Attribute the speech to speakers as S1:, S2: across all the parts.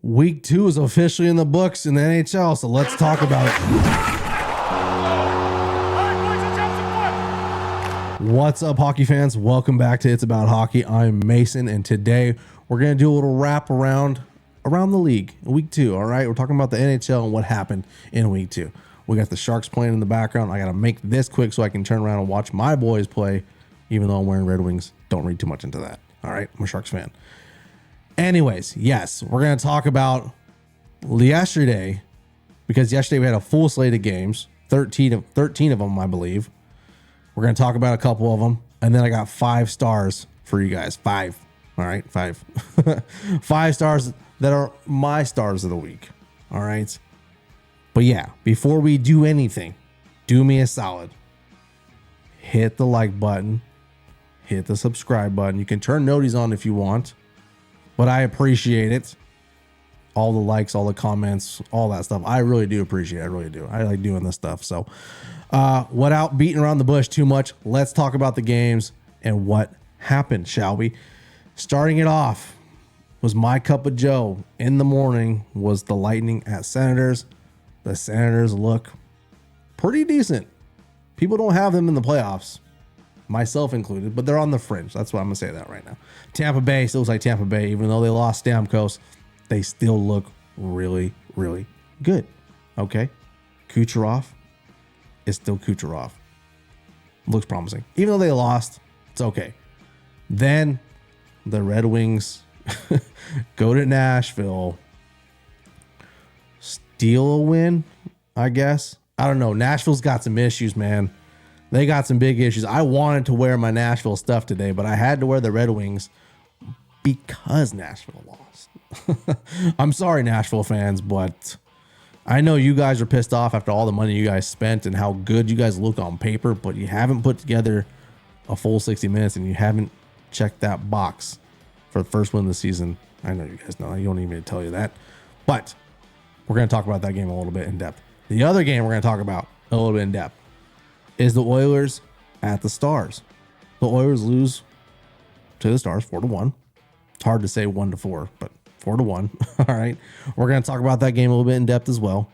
S1: Week 2 is officially in the books in the NHL, so let's talk about it. What's up, hockey fans? Welcome back to It's About Hockey. I'm Mason, and today we're going to do a little wrap around the league in week 2, all right? We're talking about the NHL and what happened in week 2. We got the Sharks playing in the background. I got to make this quick so I can turn around and watch my boys play, even though I'm wearing Red Wings. Don't read too much into that, all right? I'm a Sharks fan. Anyways, yes, we're going to talk about yesterday, because yesterday we had a full slate of games, 13 of them, I believe. We're going to talk about a couple of them, and then I got 5 stars for you guys. 5. All right, 5. 5 stars that are my stars of the week. All right. But yeah, before we do anything, do me a solid. Hit the like button. Hit the subscribe button. You can turn noties on if you want, but I appreciate it. All the likes, all the comments, all that stuff. I really do appreciate it. I really do. I like doing this stuff. So without beating around the bush too much, let's talk about the games and what happened, shall we? Starting it off was my cup of joe in the morning was the Lightning at Senators. The Senators look pretty decent. People don't have them in the playoffs, myself included, but they're on the fringe. That's what I'm going to say that right now. Tampa Bay still looks like Tampa Bay. Even though they lost Stamkos, they still look really, really good. Okay? Kucherov is still Kucherov. Looks promising. Even though they lost, it's okay. Then the Red Wings go to Nashville, steal a win, I guess. I don't know. Nashville's got some issues, man. They got some big issues. I wanted to wear my Nashville stuff today, but I had to wear the Red Wings because Nashville lost. I'm sorry, Nashville fans, but I know you guys are pissed off after all the money you guys spent and how good you guys look on paper, but you haven't put together a full 60 minutes and you haven't checked that box for the first win of the season. I know you guys know. You don't need me to tell you that, but we're going to talk about that game a little bit in depth. The other game we're going to talk about a little bit in depth is the Oilers at the Stars. The Oilers lose to the Stars 4-1. It's hard to say 1-4, but 4-1. All right. We're going to talk about that game a little bit in depth as well.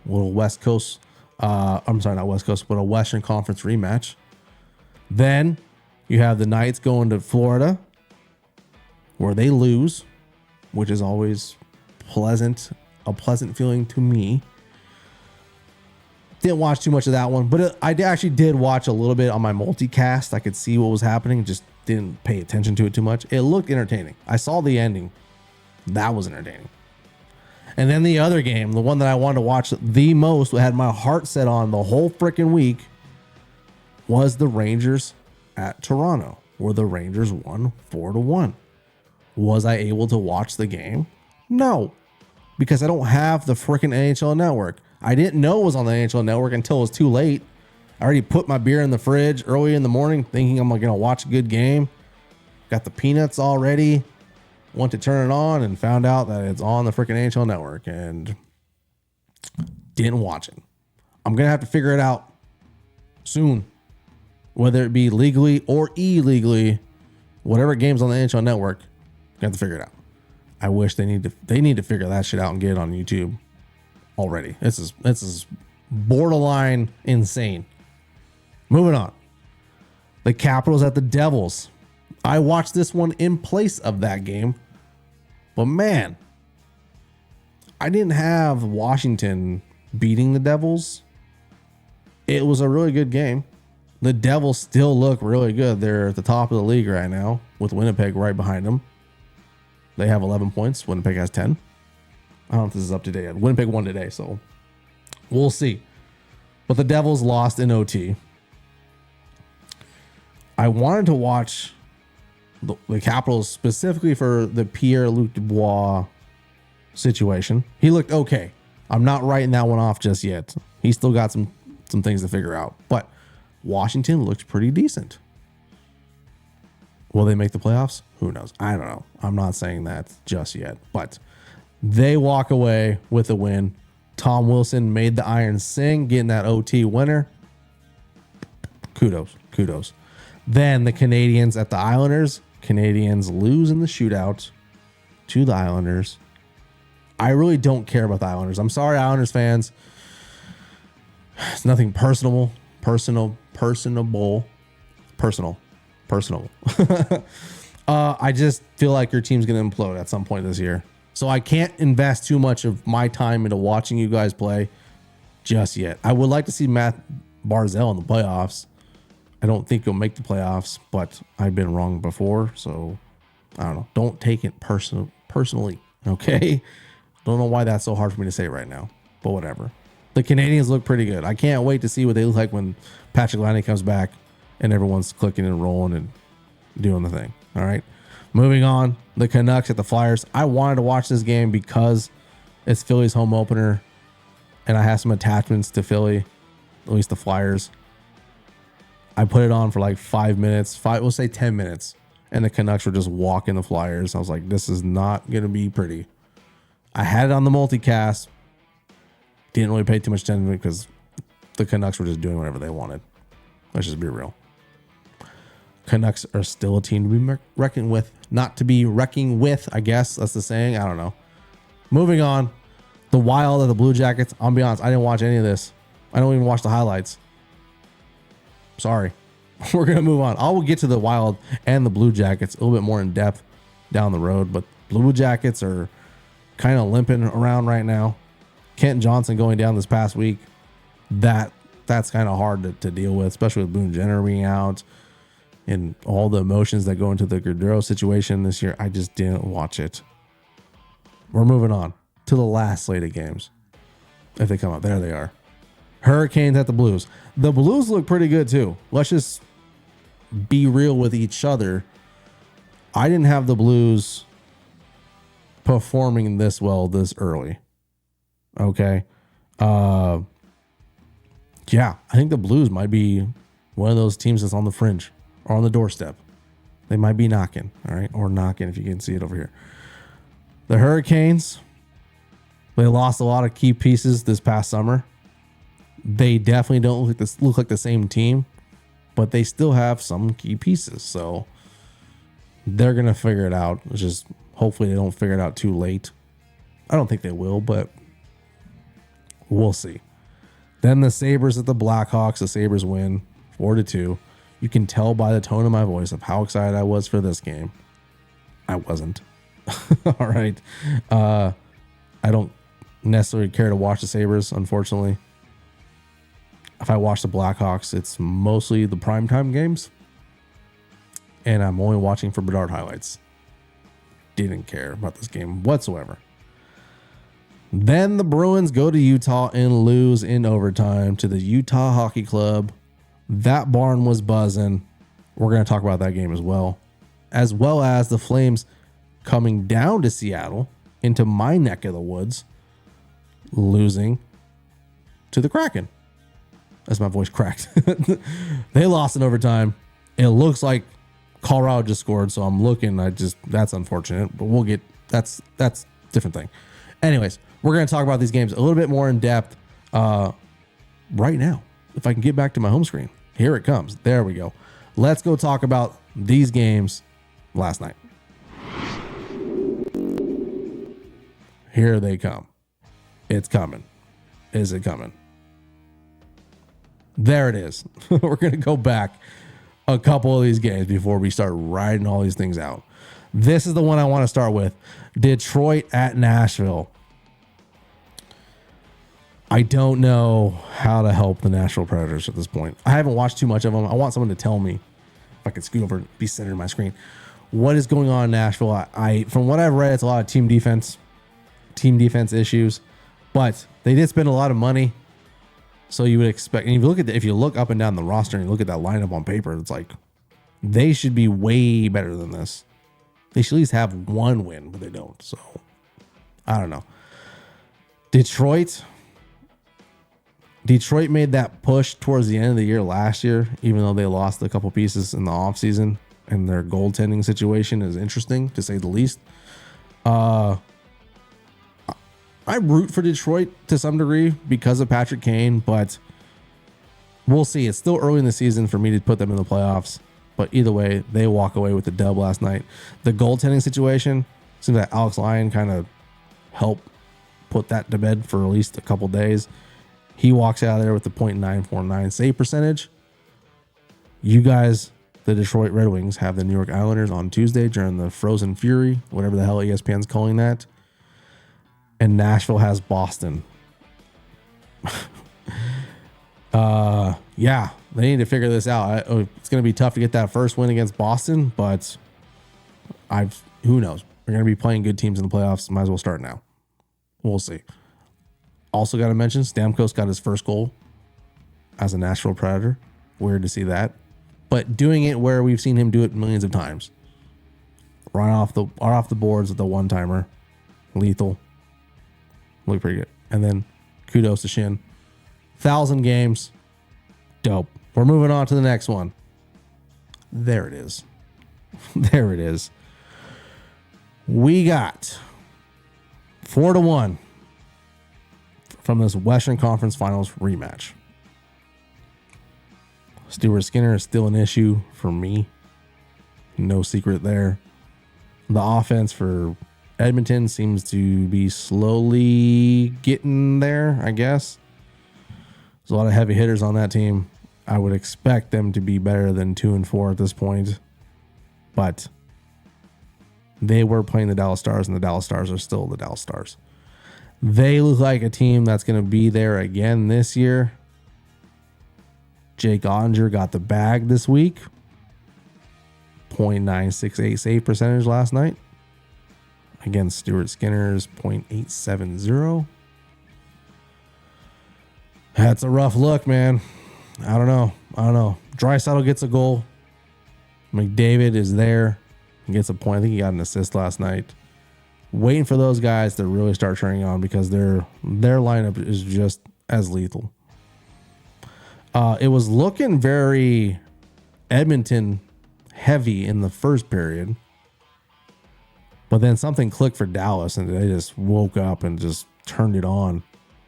S1: A little West Coast. I'm sorry, not West Coast, but a Western Conference rematch. Then you have the Knights going to Florida, where they lose, which is always a pleasant feeling to me. Didn't watch too much of that one, but I actually did watch a little bit on my multicast. I could see what was happening, just didn't pay attention to it too much. It looked entertaining. I saw the ending. That was entertaining. And then the other game, the one that I wanted to watch the most, had my heart set on the whole freaking week, was the Rangers at Toronto, where the Rangers won 4-1. Was I able to watch the game? No, because I don't have the freaking NHL Network. I didn't know it was on the NHL Network until it was too late. I already put my beer in the fridge early in the morning thinking I'm going to watch a good game. Got the peanuts already. Went to turn it on and found out that it's on the freaking NHL Network and didn't watch it. I'm going to have to figure it out soon, whether it be legally or illegally. Whatever game's on the NHL Network, I'm going to have to figure it out. I wish they need to figure that shit out and get it on YouTube already. This is borderline insane. Moving on. The Capitals at the Devils. I watched this one in place of that game, but man, I didn't have Washington beating the Devils. It was a really good game. The Devils still look really good. They're at the top of the league right now with Winnipeg right behind them. They have 11 points. Winnipeg has 10. I don't know if this is up to date yet. Winnipeg won today, so we'll see. But the Devils lost in OT. I wanted to watch the Capitals specifically for the Pierre-Luc Dubois situation. He looked okay. I'm not writing that one off just yet. He's still got some things to figure out. But Washington looked pretty decent. Will they make the playoffs? Who knows? I don't know. I'm not saying that just yet. But they walk away with a win. Tom Wilson made the Irons sing, getting that OT winner. Kudos. Then the Canadiens at the Islanders. Canadiens lose in the shootout to the Islanders I really don't care about the Islanders. I'm sorry, Islanders fans. It's nothing personal. I just feel like your team's going to implode at some point this year. So I can't invest too much of my time into watching you guys play just yet. I would like to see Matt Barzal in the playoffs. I don't think he'll make the playoffs, but I've been wrong before. So I don't know. Don't take it personally. Okay. Don't know why that's so hard for me to say right now, but whatever. The Canadiens look pretty good. I can't wait to see what they look like when Patrick Laine comes back and everyone's clicking and rolling and doing the thing. All right. Moving on. The Canucks at the Flyers. I wanted to watch this game because it's Philly's home opener and I have some attachments to Philly, at least the Flyers. I put it on for like 5 minutes, we'll say 10 minutes, and the Canucks were just walking the Flyers. I was like, this is not going to be pretty. I had it on the multicast. Didn't really pay too much attention to it because the Canucks were just doing whatever they wanted. Let's just be real. Canucks are still a team to be reckoned with. Not to be wrecking with, I guess. That's the saying. I don't know. Moving on. The Wild of the Blue Jackets. I'll be honest. I didn't watch any of this. I don't even watch the highlights. Sorry. We're going to move on. I will get to the Wild and the Blue Jackets a little bit more in depth down the road. But Blue Jackets are kind of limping around right now. Kent Johnson going down this past week. That's kind of hard to deal with, especially with Boone Jenner being out and all the emotions that go into the Gaudreau situation this year. I just didn't watch it. We're moving on to the last slate of games. If they come up, there they are. Hurricanes at the Blues. The Blues look pretty good too. Let's just be real with each other. I didn't have the Blues performing this well this early. Okay. Yeah, I think the Blues might be one of those teams that's on the fringe or on the doorstep. They might be knocking, all right? Or knocking if you can see it over here. The Hurricanes, they lost a lot of key pieces this past summer. They definitely don't look like the same team, but they still have some key pieces. So they're going to figure it out. It's just hopefully they don't figure it out too late. I don't think they will, but we'll see. Then the Sabres at the Blackhawks. The Sabres win 4-2. You can tell by the tone of my voice of how excited I was for this game. I wasn't. All right. I don't necessarily care to watch the Sabres, unfortunately. If I watch the Blackhawks, it's mostly the primetime games. And I'm only watching for Bedard highlights. Didn't care about this game whatsoever. Then the Bruins go to Utah and lose in overtime to the Utah Hockey Club. That barn was buzzing. We're going to talk about that game as well as the Flames coming down to Seattle into my neck of the woods, losing to the Kraken. As my voice cracked. They lost in overtime. It looks like Colorado just scored, so I'm looking. That's unfortunate, but we'll get that's different thing. Anyways, we're going to talk about these games a little bit more in depth right now. If I can get back to my home screen. Here it comes. There we go. Let's go talk about these games last night. Here they come. It's coming. Is it coming? There it is. We're going to go back a couple of these games before we start riding all these things out. This is the one I want to start with. Detroit at Nashville. I don't know how to help the Nashville Predators at this point. I haven't watched too much of them. I want someone to tell me, if I could scoot over and be centered in my screen, what is going on in Nashville. I from what I've read, it's a lot of team defense issues, but they did spend a lot of money. So you would expect, and if you look up and down the roster and you look at that lineup on paper, it's like they should be way better than this. They should at least have one win, but they don't. So I don't know. Detroit made that push towards the end of the year last year, even though they lost a couple pieces in the offseason, and their goaltending situation is interesting to say the least. I root for Detroit to some degree because of Patrick Kane, but we'll see. It's still early in the season for me to put them in the playoffs. But either way, they walk away with the dub last night. The goaltending situation seems like Alex Lyon kind of helped put that to bed for at least a couple days. He walks out of there with the .949 save percentage. You guys, the Detroit Red Wings, have the New York Islanders on Tuesday during the Frozen Fury, whatever the hell ESPN's calling that. And Nashville has Boston. Yeah, they need to figure this out. It's going to be tough to get that first win against Boston, but who knows? We're going to be playing good teams in the playoffs. Might as well start now. We'll see. Also got to mention, Stamkos got his first goal as a Nashville Predator. Weird to see that. But doing it where we've seen him do it millions of times. Right off the boards with the one-timer. Lethal. Look pretty good. And then kudos to Shin. 1,000 games. Dope. We're moving on to the next one. There it is. There it is. We got 4-1 from this Western Conference Finals rematch. Stuart Skinner is still an issue for me. No secret there. The offense for Edmonton seems to be slowly getting there, I guess. There's a lot of heavy hitters on that team. I would expect them to be better than 2-4 at this point. But they were playing the Dallas Stars, and the Dallas Stars are still the Dallas Stars. They look like a team that's going to be there again this year. Jake Ottinger got the bag this week. .968 save percentage last night against Stuart Skinner's .870. That's a rough look, man. I don't know. Draisaitl gets a goal. McDavid is there. He gets a point. I think he got an assist last night. Waiting for those guys to really start turning on because their lineup is just as lethal. It was looking very Edmonton heavy in the first period. But then something clicked for Dallas and they just woke up and just turned it on.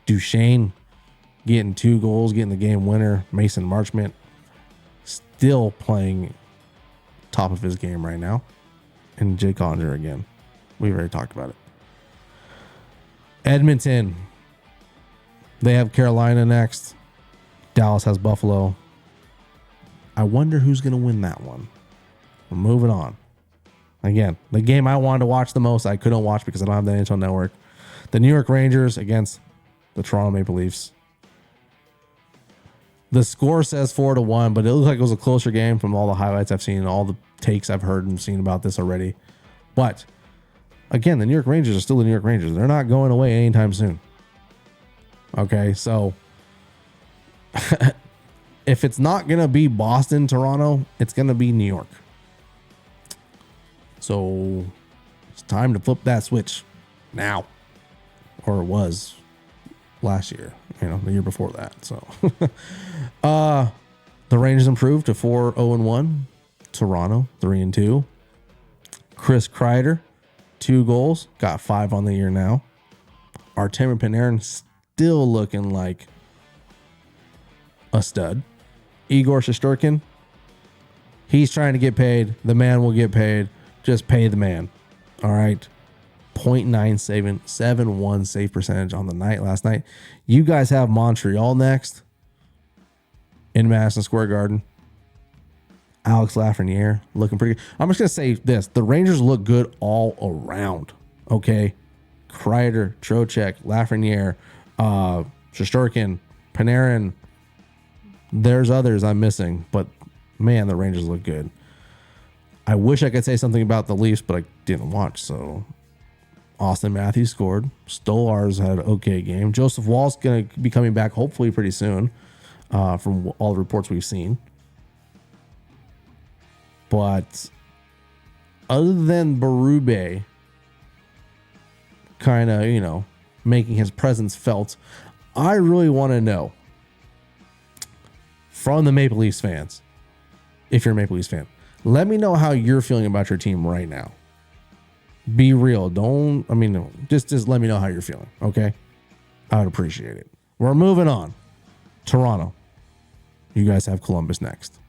S1: Duchesne getting 2 goals, getting the game winner. Mason Marchment still playing top of his game right now. And Jake Ottinger again. We've already talked about it. Edmonton. They have Carolina next. Dallas has Buffalo. I wonder who's going to win that one. We're moving on. Again, the game I wanted to watch the most, I couldn't watch because I don't have the NHL Network. The New York Rangers against the Toronto Maple Leafs. The score says 4-1, but it looks like it was a closer game from all the highlights I've seen and all the takes I've heard and seen about this already. But again, the New York Rangers are still the New York Rangers. They're not going away anytime soon. Okay, so if it's not going to be Boston, Toronto, it's going to be New York. So it's time to flip that switch now. Or it was last year, the year before that. So the Rangers improved to 4-0-1. Toronto 3-2. Chris Kreider, 2 goals, got 5 on the year now. Artemi Panarin still looking like a stud. Igor Shesterkin, he's trying to get paid. The man will get paid. Just pay the man. All right. .971 save percentage on the night last night. You guys have Montreal next in Madison Square Garden. Alex Lafreniere looking pretty good. I'm just going to say this. The Rangers look good all around. Okay. Kreider, Trocheck, Lafreniere, Shesterkin, Panarin. There's others I'm missing, but man, the Rangers look good. I wish I could say something about the Leafs, but I didn't watch. So Austin Matthews scored. Stolarz had an okay game. Joseph Wall's going to be coming back hopefully pretty soon from all the reports we've seen. But other than Berube kind of, making his presence felt, I really want to know from the Maple Leafs fans, if you're a Maple Leafs fan, let me know how you're feeling about your team right now. Be real. Just let me know how you're feeling, okay? I would appreciate it. We're moving on. Toronto. You guys have Columbus next.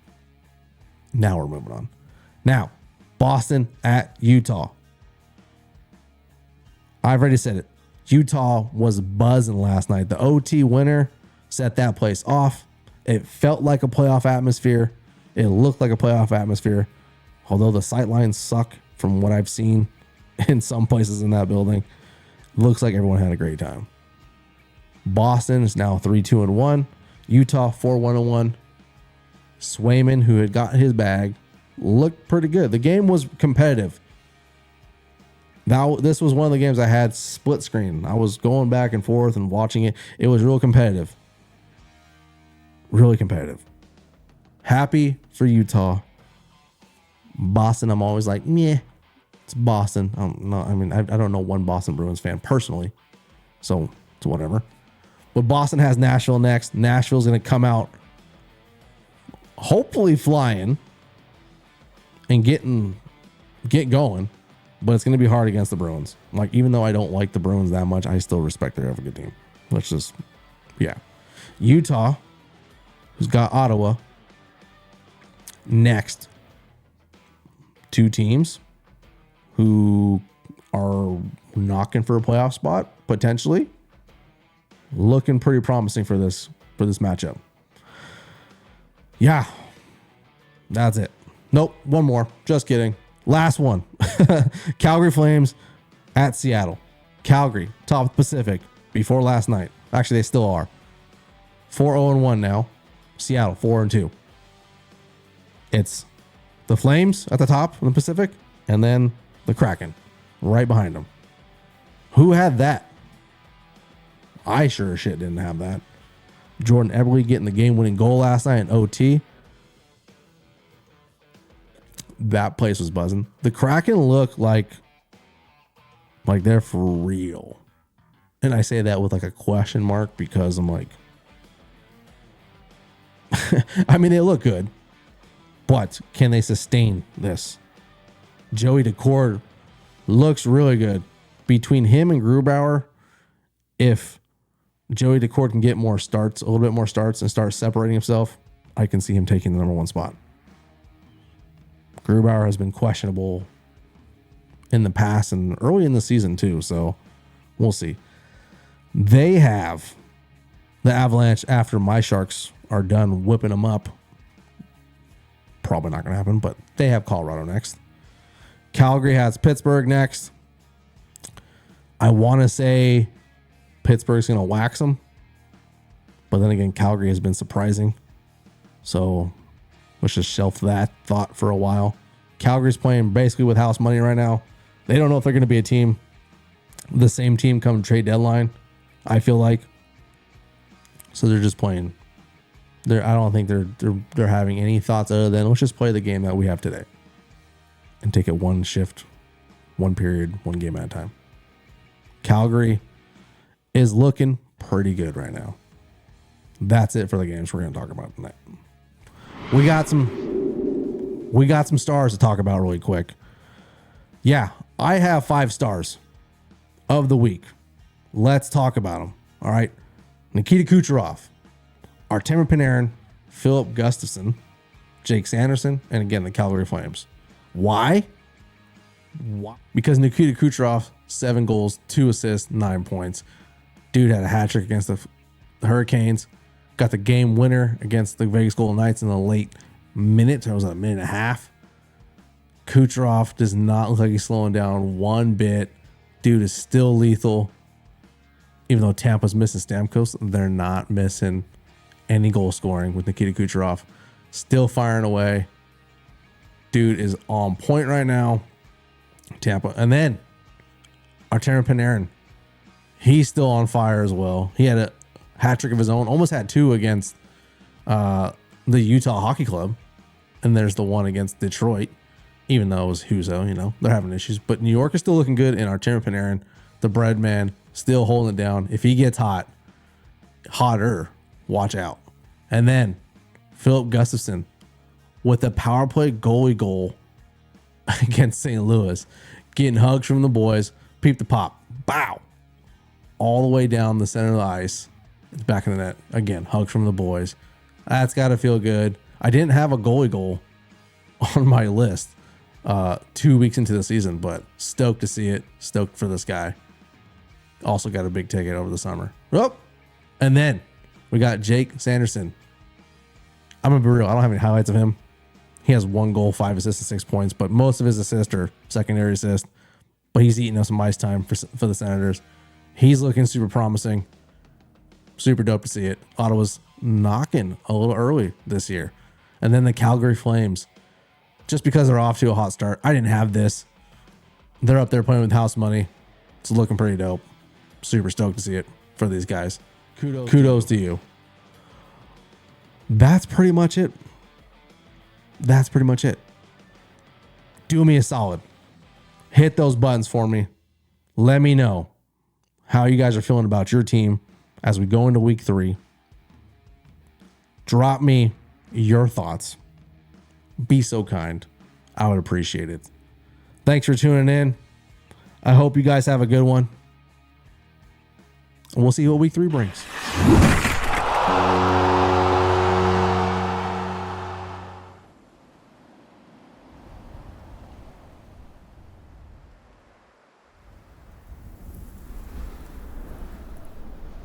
S1: Now we're moving on. Now, Boston at Utah. I've already said it. Utah was buzzing last night. The OT winner set that place off. It felt like a playoff atmosphere. It looked like a playoff atmosphere. Although the sight lines suck from what I've seen in some places in that building, looks like everyone had a great time. Boston is now 3-2-1. Utah 4-1-1. Swayman, who had gotten his bag, looked pretty good. The game was competitive. Now, this was one of the games I had split screen. I was going back and forth and watching it. It was real competitive. Really competitive. Happy for Utah. Boston, I'm always like, meh. It's Boston. I don't know one Boston Bruins fan personally. So, it's whatever. But Boston has Nashville next. Nashville's going to come out hopefully flying and get going. But it's going to be hard against the Bruins. Like, even though I don't like the Bruins that much, I still respect they're a good team. Let's just, yeah. Utah, who's got Ottawa next. Two teams who are knocking for a playoff spot, potentially. Looking pretty promising for this matchup. Yeah. That's it. Nope, one more. Just kidding. Last one. Calgary Flames at Seattle. Calgary, top of the Pacific before last night. Actually, they still are. 4-0-1 now. Seattle, 4-2. It's the Flames at the top of the Pacific, and then the Kraken right behind them. Who had that? I sure as shit didn't have that. Jordan Eberle getting the game-winning goal last night in OT. That place was buzzing. The Kraken look like they're for real. And I say that with like a question mark because I'm like, I mean, they look good, but can they sustain this? Joey Decord looks really good. Between him and Grubauer, if Joey Decord can get more starts, a little bit more starts, and start separating himself, I can see him taking the number one spot. Grubauer has been questionable in the past and early in the season too, so we'll see. They have the Avalanche after my Sharks are done whipping them up. Probably not going to happen, but they have Colorado next. Calgary has Pittsburgh next. I want to say Pittsburgh's going to wax them, but then again, Calgary has been surprising. So let's just shelf that thought for a while. Calgary's playing basically with house money right now. They don't know if they're going to be a team, the same team come trade deadline, I feel like. So they're just playing. I don't think they're having any thoughts other than let's just play the game that we have today and take it one shift, one period, one game at a time. Calgary is looking pretty good right now. That's it for the games we're going to talk about tonight. We got some stars to talk about really quick. Yeah, I have 5 stars of the week. Let's talk about them. All right. Nikita Kucherov, Artemi Panarin, Philip Gustafson, Jake Sanderson, and again, the Calgary Flames. Why? Because Nikita Kucherov, 7 goals, 2 assists, 9 points. Dude had a hat trick against the Hurricanes. Got the game winner against the Vegas Golden Knights in the late minute. It was a minute and a half. Kucherov does not look like he's slowing down one bit. Dude is still lethal. Even though Tampa's missing Stamkos, they're not missing any goal scoring with Nikita Kucherov. Still firing away. Dude is on point right now. Tampa. And then Artemi Panarin. He's still on fire as well. He had a hat trick of his own. Almost had 2 against the Utah Hockey Club. And there's the one against Detroit. Even though it was Huzo, they're having issues. But New York is still looking good. And Artemi Panarin, the bread man, still holding it down. If he gets hotter, watch out. And then Philip Gustafson with a power play goalie goal against St. Louis. Getting hugs from the boys. Peep the pop. Bow. All the way down the center of the ice. It's back in the net. Again, hugs from the boys. That's got to feel good. I didn't have a goalie goal on my list 2 weeks into the season, but stoked to see it. Stoked for this guy. Also got a big ticket over the summer. Oh, and then we got Jake Sanderson. I'm going to be real. I don't have any highlights of him. He has 1 goal, 5 assists, and 6 points, but most of his assists are secondary assists. But he's eating up some ice time for the Senators. He's looking super promising. Super dope to see it. Ottawa's knocking a little early this year. And then the Calgary Flames. Just because they're off to a hot start. I didn't have this. They're up there playing with house money. It's looking pretty dope. Super stoked to see it for these guys. Kudos to you. That's pretty much it. Do me a solid. Hit those buttons for me. Let me know how you guys are feeling about your team as we go into week 3. Drop me your thoughts. Be so kind. I would appreciate it. Thanks for tuning in. I hope you guys have a good one. And we'll see what week 3 brings.